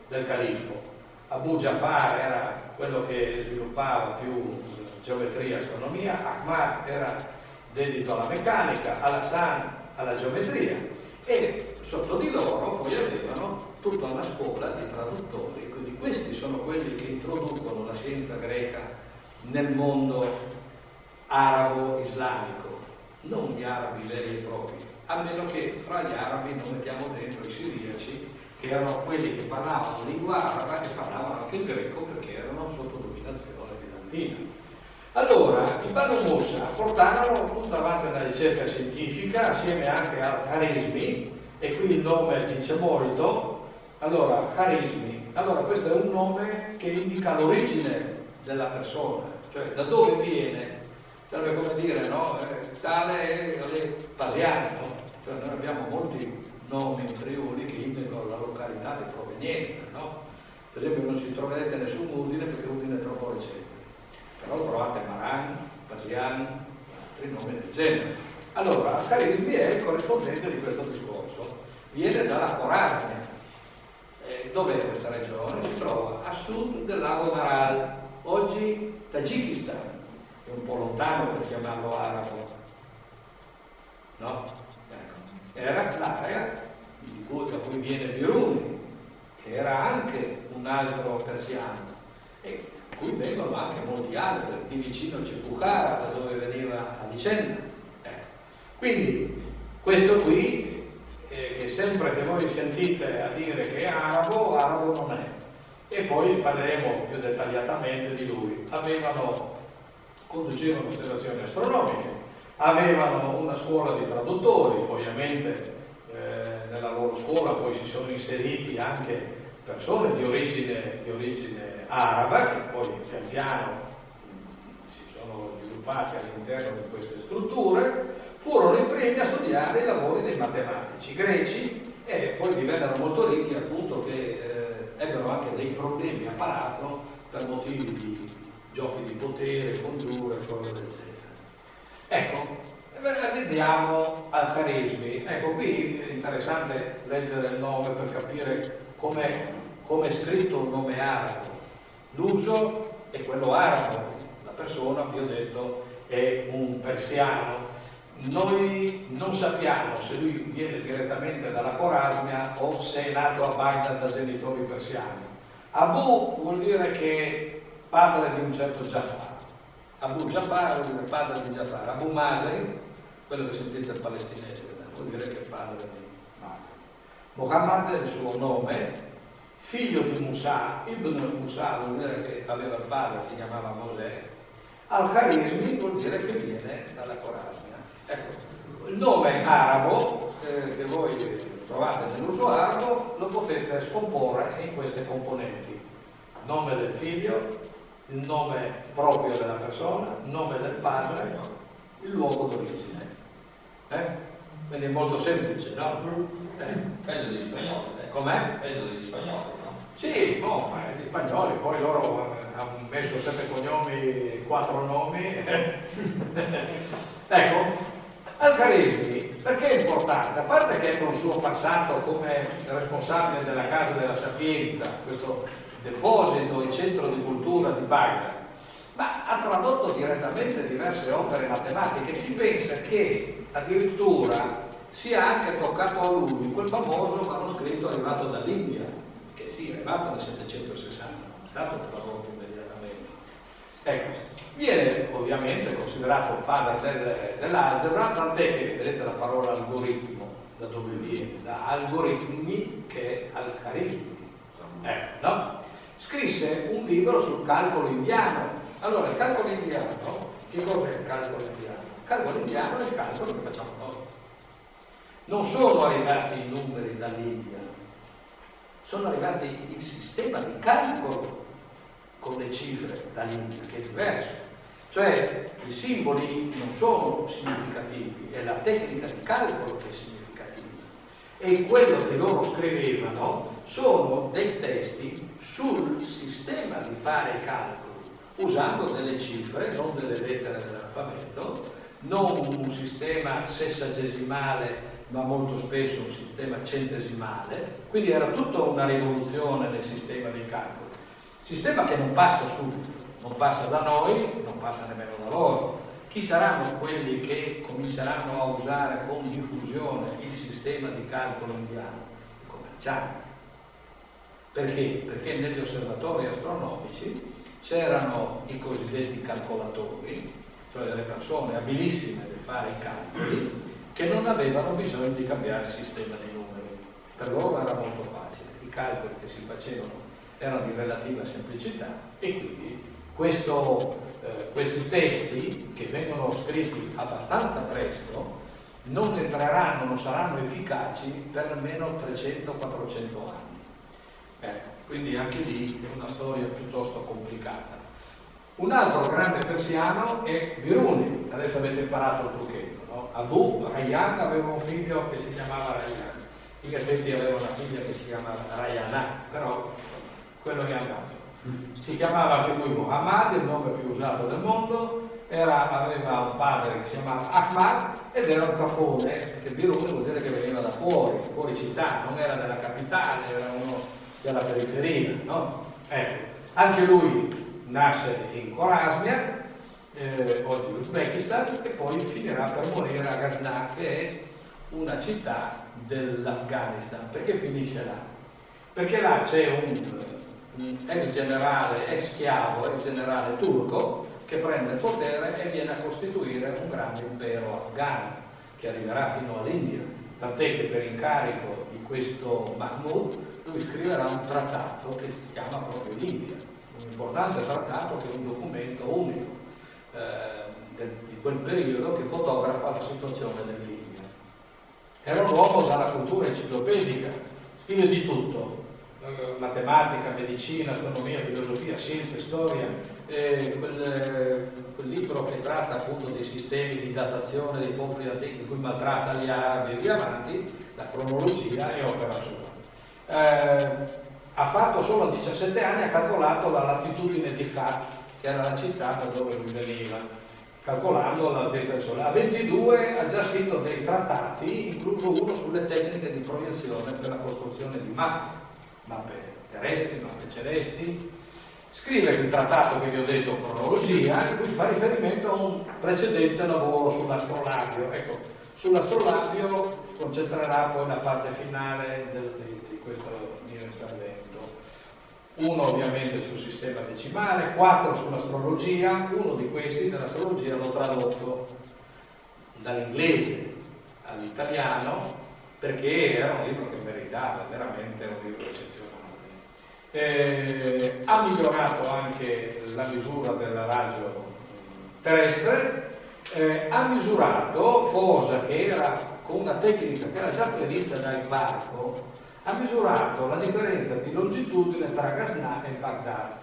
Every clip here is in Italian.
del califfo. Abu Ja'far era quello che sviluppava più geometria e astronomia, Ahmad era dedito alla meccanica, Al-Hasan alla geometria, e sotto di loro poi avevano tutta una scuola di traduttori, quindi questi sono quelli che introducono la scienza greca nel mondo arabo-islamico, non gli arabi veri e propri, a meno che fra gli arabi non mettiamo dentro i siriaci, che erano quelli che parlavano lingua araba e parlavano anche il greco perché erano sotto dominazione bizantina. Allora, i Banu Musa portarono tutta avanti una ricerca scientifica assieme anche a Kharizmi, e qui il nome dice molto. Allora, Kharizmi, allora questo è un nome che indica l'origine della persona, cioè da dove viene, sarebbe come dire, no? Tale è Pasiano, cioè noi abbiamo molti nomi in Friuli che indicano la località di provenienza, no? Per esempio non ci troverete nessun Udine perché Udine è troppo recente, però trovate Maran, Pasiano, altri nomi del genere. Allora, Kharizmi è il corrispondente di questo discorso, viene dalla Corazia. Dov'è questa regione? Si trova a sud del lago Maral, oggi Tagikistan, è un po' lontano per chiamarlo arabo, no? Ecco. Era l'area da cui viene Biruni, che era anche un altro persiano, e cui vengono anche molti altri, di vicino c'è Bukhara, da dove veniva Avicenna. Ecco. Quindi questo qui, che sempre che voi sentite a dire che è arabo, arabo non è. E poi parleremo più dettagliatamente di lui. Conducevano osservazioni astronomiche, avevano una scuola di traduttori, ovviamente nella loro scuola poi si sono inseriti anche persone di origine araba, che poi pian piano si sono sviluppati all'interno di queste strutture. Furono i primi a studiare i lavori dei matematici greci e poi divennero molto ricchi, appunto, che ebbero anche dei problemi a palazzo per motivi di giochi di potere, congiure, cose del genere. Ecco, vediamo Al-Kharizmi. Ecco, qui è interessante leggere il nome per capire come è scritto un nome arabo. L'uso è quello arabo, la persona, vi ho detto, è un persiano. Noi non sappiamo se lui viene direttamente dalla Corazmia o se è nato a Baghdad da genitori persiani. Abu vuol dire che padre di un certo Ja'far. Abu Ja'far vuol dire padre di Ja'far. Abu Mazen, quello che sentite il palestinese, vuol dire che è padre di Mazen. Muhammad è il suo nome, figlio di Musa. Ibn Musa vuol dire che aveva il padre, si chiamava Mosè. Al-Kharizmi vuol dire che viene dalla Corazmia. Ecco, il nome arabo che voi trovate nell'uso arabo lo potete scomporre in queste componenti: nome del figlio, il nome proprio della persona, nome del padre, il luogo d'origine. Quindi è molto semplice, no? Peso degli spagnoli. Com'è? Peso degli spagnoli, no? Sì, no, ma gli spagnoli, poi loro hanno messo 7 cognomi, 4 nomi. Ecco, Al-Kharizmi, perché è importante? A parte che ebbe un suo passato come responsabile della Casa della Sapienza, questo deposito e centro di cultura di Baghdad, ma ha tradotto direttamente diverse opere matematiche. Si pensa che addirittura sia anche toccato a lui quel famoso manoscritto arrivato dall'India, che sì, è arrivato nel 760, non è stato tradotto immediatamente. Ecco, viene ovviamente considerato il padre dell'algebra, tant'è che vedete la parola algoritmo da dove viene, da algoritmi, che è Al-Kharizmi. No? Scrisse un libro sul calcolo indiano. Allora, il calcolo indiano, che cos'è il calcolo indiano? Il calcolo indiano è il calcolo che facciamo noi. Non sono arrivati i numeri dall'India, sono arrivati il sistema di calcolo con le cifre dall'India, che è diverso. Cioè i simboli non sono significativi, è la tecnica di calcolo che è significativa. E quello che loro scrivevano sono dei testi sul sistema di fare i calcoli, usando delle cifre, non delle lettere dell'alfabeto, non un sistema sessagesimale ma molto spesso un sistema centesimale, quindi era tutta una rivoluzione del sistema dei calcoli. Sistema che non passa subito, non passa da noi, non passa nemmeno da loro. Chi saranno quelli che cominceranno a usare con diffusione il sistema di calcolo indiano? I commercianti. Perché? Perché negli osservatori astronomici c'erano i cosiddetti calcolatori, cioè delle persone abilissime nel fare i calcoli, che non avevano bisogno di cambiare il sistema di numeri. Per loro era molto facile, i calcoli che si facevano erano di relativa semplicità e quindi questi testi che vengono scritti abbastanza presto non entreranno, non saranno efficaci per almeno 300-400 anni. Quindi anche lì è una storia piuttosto complicata. Un altro grande persiano è Biruni, adesso avete imparato il trucchetto, no? Abu Rayyan aveva un figlio che si chiamava Rayyan, in effetti aveva una figlia che si chiamava Rayana, però quello è andato. Si chiamava anche lui Muhammad, il nome più usato del mondo, aveva un padre che si chiamava Ahmad ed era un cafone, perché Biruni vuol dire che veniva da fuori città, non era della capitale, era uno della periferia, no? Ecco, anche lui nasce in Khorasmia, oggi l'Uzbekistan, e poi finirà per morire a Ghazna, che è una città dell'Afghanistan. Perché finisce là? Perché là c'è un ex generale, ex schiavo, ex generale turco che prende il potere e viene a costituire un grande impero afghano che arriverà fino all'India, tant'è che per incarico di questo Mahmud lui scriverà un trattato che si chiama proprio l'India, un importante trattato che è un documento unico di quel periodo che fotografa la situazione dell'India. Era un uomo dalla cultura enciclopedica, scrive di tutto, matematica, medicina, astronomia, filosofia, scienze, storia, quel libro che tratta appunto dei sistemi di datazione dei popoli antichi, in cui maltratta gli arabi e via avanti, la cronologia è opera sua. Ha fatto solo a 17 anni, ha calcolato la latitudine di Kaf, che era la città da dove lui veniva, calcolando l'altezza del Sole. A 22 ha già scritto dei trattati, incluso uno sulle tecniche di proiezione per la costruzione di mappe terrestri, mappe celesti. Scrive il trattato che vi ho detto, cronologia, in cui fa riferimento a un precedente lavoro sull'astrolabio. Ecco, sull'astrolabio concentrerà poi la parte finale di questo mio intervento. Uno ovviamente sul sistema decimale, 4 sull'astrologia. Uno di questi dell'astrologia l'ho tradotto dall'inglese all'italiano perché era un libro che meritava, veramente un libro eccezionale. Ha migliorato anche la misura del raggio terrestre, ha misurato, cosa che era con una tecnica che era già prevista dal Barco, ha misurato la differenza di longitudine tra Ghazna e Baghdad.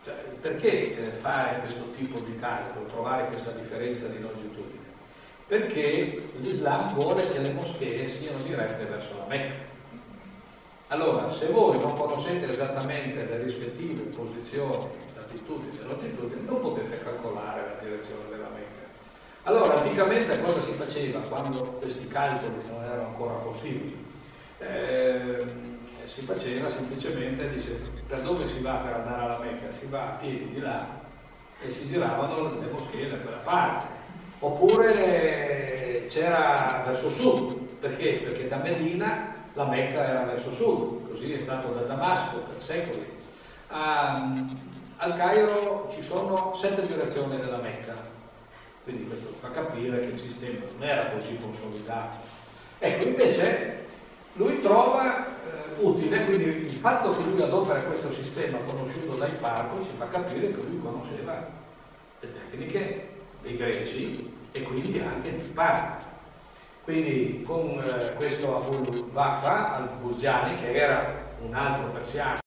Cioè, perché fare questo tipo di calcolo, trovare questa differenza di longitudine? Perché l'Islam vuole che le moschee siano dirette verso la Mecca. Allora, se voi non conoscete esattamente le rispettive posizioni, latitudini e longitudini, non potete calcolare la direzione della Mecca. Allora, anticamente cosa si faceva quando questi calcoli non erano ancora possibili? Si faceva semplicemente, dice, per dove si va per andare alla Mecca? Si va a piedi di là e si giravano le moschee da quella parte. Oppure c'era verso sud, perché? Perché da Medina la Mecca era verso sud, così è stato da Damasco per secoli. Al Cairo ci sono 7 direzioni della Mecca, quindi questo fa capire che il sistema non era così consolidato. Ecco, invece lui trova utile, quindi il fatto che lui adopera questo sistema conosciuto dai Parco ci fa capire che lui conosceva le tecniche dei greci e quindi anche di Parco. Quindi con questo Abul Waqfa al-Burjani, che era un altro persiano